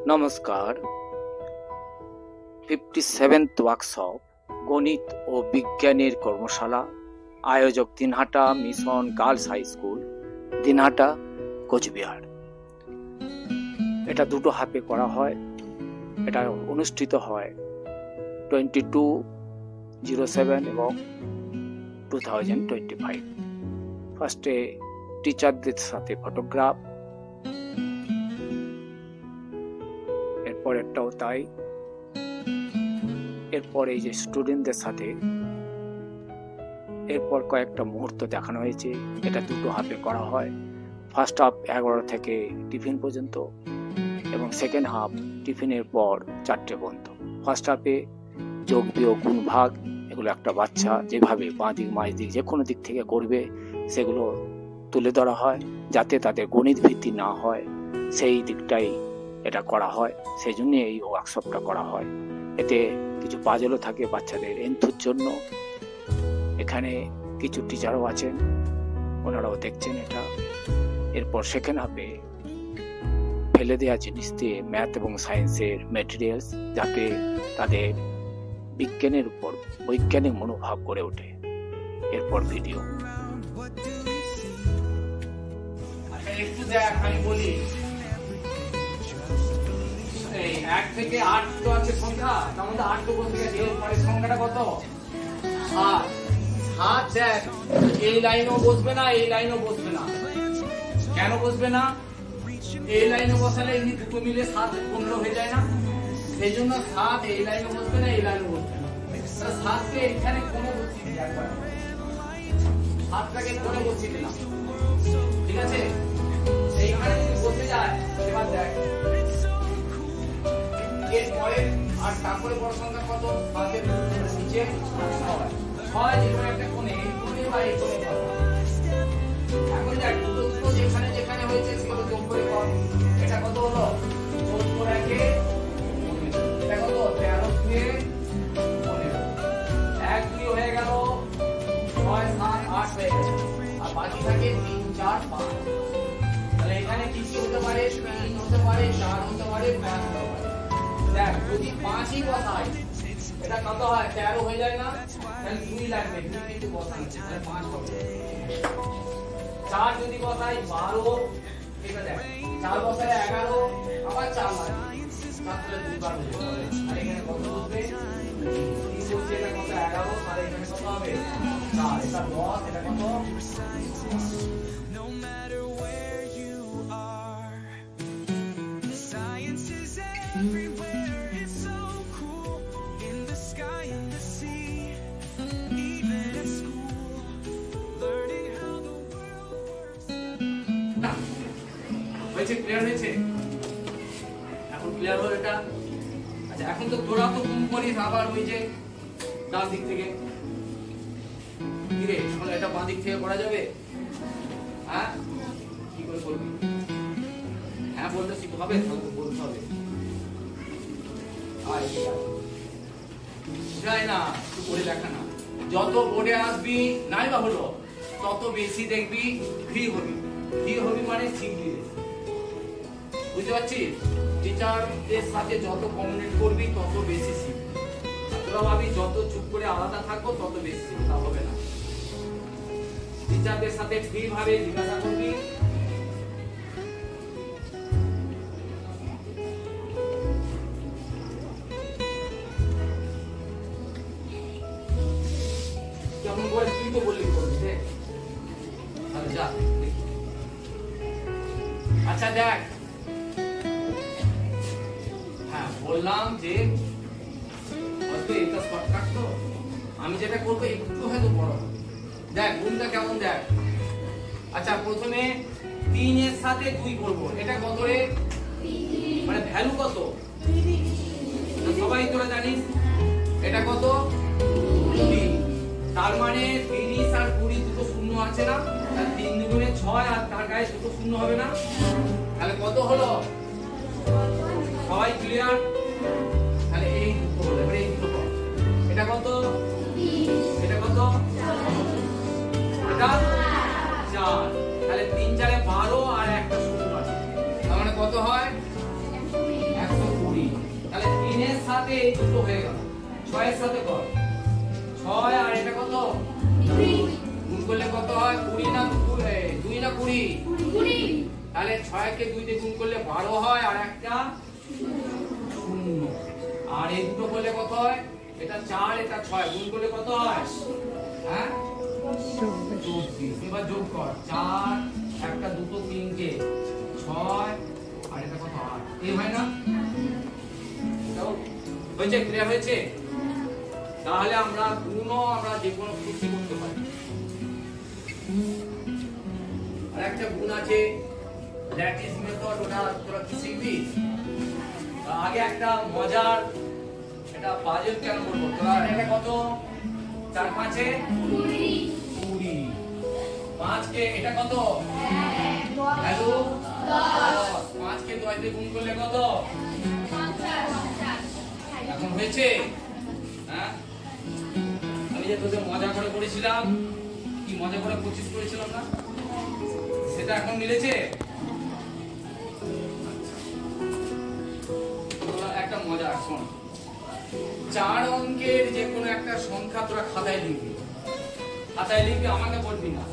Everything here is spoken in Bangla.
নমস্কার। 57th ওয়ার্কশপ গণিত ও বিজ্ঞানের কর্মশালা, আয়োজক Dinhata mission girls high school, Dinhata, Cooch Behar. এটা দুটো হাফে করা হয়। এটা অনুষ্ঠিত হয় 22/07 এবং 2025। ফার্স্টে টিচারদের সাথে ফটোগ্রাফ, এরপরেরটাও তাই। এরপর এই যে স্টুডেন্টদের সাথে এরপর কয়েকটা মুহূর্ত দেখানো হয়েছে। এটা দুটো হাফে করা হয়। ফার্স্ট হাফ 11 থেকে টিফিন পর্যন্ত এবং সেকেন্ড হাফ টিফিনের পর 4টে পর্যন্ত। ফার্স্ট হাফে যোগ বিয়োগ গুণ ভাগ এগুলো একটা বাচ্চা যেভাবে বাঁ দিক মাঝ দিক যে কোনো দিক থেকে করবে সেগুলো তুলে ধরা হয়, যাতে তাদের গণিত ভিত্তি না হয় সেই দিকটাই এটা করা হয়। সেই জন্য এই ওয়ার্কশপটা করা হয়। এতে কিছু পাজলও থাকে বাচ্চাদের এন্থুর জন্য। এখানে কিছু টিচারও আছেন, ওনারাও দেখছেন এটা। এরপর সেকেন্ড হাফে ফেলে দেওয়া জিনিস দিয়ে ম্যাথ এবং সায়েন্সের ম্যাটেরিয়ালস, যাতে তাদের বিজ্ঞানের উপর বৈজ্ঞানিক মনোভাব গড়ে ওঠে। এরপর ভিডিও। একটু দেখ, আমি বলি 1 থেকে 8 তো আছে সংখ্যা, তার মধ্যে 8 তো বসে গেছে। এরপরে সংখ্যাটা কত? 7। 7 দেখ, এই লাইনও বসবে না, এই লাইনও বসবে না। কেন বসবে না? এই লাইনও বসালে এই দুটো মিলে 7 15 হয়ে যায় না। সেই জন্য 7 এই লাইনও বসবে না, এই লাইনও বসবে না। 7কে এখানে কোণে বসিয়ে দিই একবার। 7টাকে কোণে বসিয়ে দিলাম, ঠিক আছে? এইখানে যদি বসে যায়, এবার দেখ এরপরে আর তারপরে বড় সংখ্যা কত? 7 এর নিচে 6 যেখানে একটা কোণে, এই কোণে বা এই কোণে কত? এখন দেখ দুটো দুটো যেখানে যেখানে হয়েছে সেগুলো যোগ করে কর। এটা কত হলো? 14 একে 19। এটা কত? 13 দুয়ে 15। 1 2 হয়ে গেল, 6 7 8 হয়ে গেল। আর বাকি থাকে 3 4 5। তাহলে এখানে কি কি হতে পারে? 3 হতে পারে, 4 হতে পারে, 5 হতে পারে। দেখ যদি 5ই বসাই এটা কত হয়? 13 হয়ে যায় না? তাহলে 2 লাগবে, 2 কিন্তু বসাই, তাহলে 5 হবে। 4 যদি বসাই 12, এটা দেখ 4 বসালে 11, আবার 4 লাগবে, তাহলে 2 বার হয়ে যাবে। আর এখানে কত বসবে? 3 বসে এটা কত? 11, তাহলে এখানে কত হবে? 4। এটা 10, এটা কত? ক্লিয়ার হয়েছে? এখন ক্লিয়ার হলো এটা। আচ্ছা এখন তো তোরা তো গুণ করিস আবার ওই যে ডান দিক থেকে। কি রে, তাহলে এটা বাঁ দিক থেকে করা যাবে? হ্যাঁ, কি করে করবি? হ্যাঁ বলতে শিখতে হবে, তাহলে তো বলতে হবে। যাই না, তুই করে দেখা না। যত বোর্ডে আসবি নাই বা হলো, তত বেশি দেখবি ফ্রি হবি। ফ্রি হবি মানে শিখবি। বুঝতে পারছিস? টিচারদের সাথে যত কমিউনিকেট করবি তত বেশি শিখবি। তোরা ভাবি যত চুপ করে আলাদা থাকবো তত বেশি শিখবি, তা হবে না। টিচারদের সাথে ফ্রি ভাবে জিজ্ঞাসা করবি। কেমন করে তুই তো বললি করবি, দেখ তাহলে যা। আচ্ছা দেখ, বললাম যে হয়তো এটা শর্টকাট, তো আমি যেটা করবো একটু হয়তো বড়। দেখ গুণটা কেমন দেখ। আচ্ছা প্রথমে 3 এর সাথে 2 করবো। এটা কত রে? মানে ভ্যালু কত? সবাই তোরা জানিস এটা কত? 2। তার মানে 30 আর 20 দুটো শূন্য আছে না? তার 3 দুগুণে 6 আর তার গায়ে দুটো শূন্য হবে না? তাহলে কত হলো? সবাই ক্লিয়ার? তাহলে এই দুটো হলো। এবারে এই দুটো কর। এটা কত? এটা কত? এটা 4। তাহলে 3 4 12 আর একটা শূন্য আছে, তার মানে কত হয়? 120। সাথে এই দুটো হয়ে গেল, 6 এর সাথে কর 6 আর এটা কত গুণ করলে কত হয় 20 না 2 না 20 তাহলে 6 কে 2 দিয়ে গুণ করলে 12 হয় আর একটা 0 আর এই দুটো করলে কত হয় এটা 4 এটা 6 গুণ করলে কত হয় হ্যাঁ 24 এবার যোগ কর 4 একটা দুটো 3 কে 6 আর এটা কত 8 এই হয় না হয়েছে ক্লিয়ার হয়েছে তাহলে আমরা গুণও আমরা যে কোনো সূত্রে করতে পারি আর একটা গুণ আছে ল্যাটিস মেথড ওটা তোরা কি শিখবি আগে একটা মজার এটা পাজল কেন করব তোরা এটা কত 4 5 এ 20 5 কে এটা কত হ্যালো 5 কে 2 দিয়ে গুণ করলে কত 50 এখন হয়েছে হ্যাঁ আমি যে তোদের মজা করে করেছিলাম কি মজা করে 25 করেছিলাম না সেটা এখন মিলেছে একটা মজা শোন 4 অঙ্কের যে কোনো একটা সংখ্যা তোরা খাতায় লিখবি আমাকে বলবি না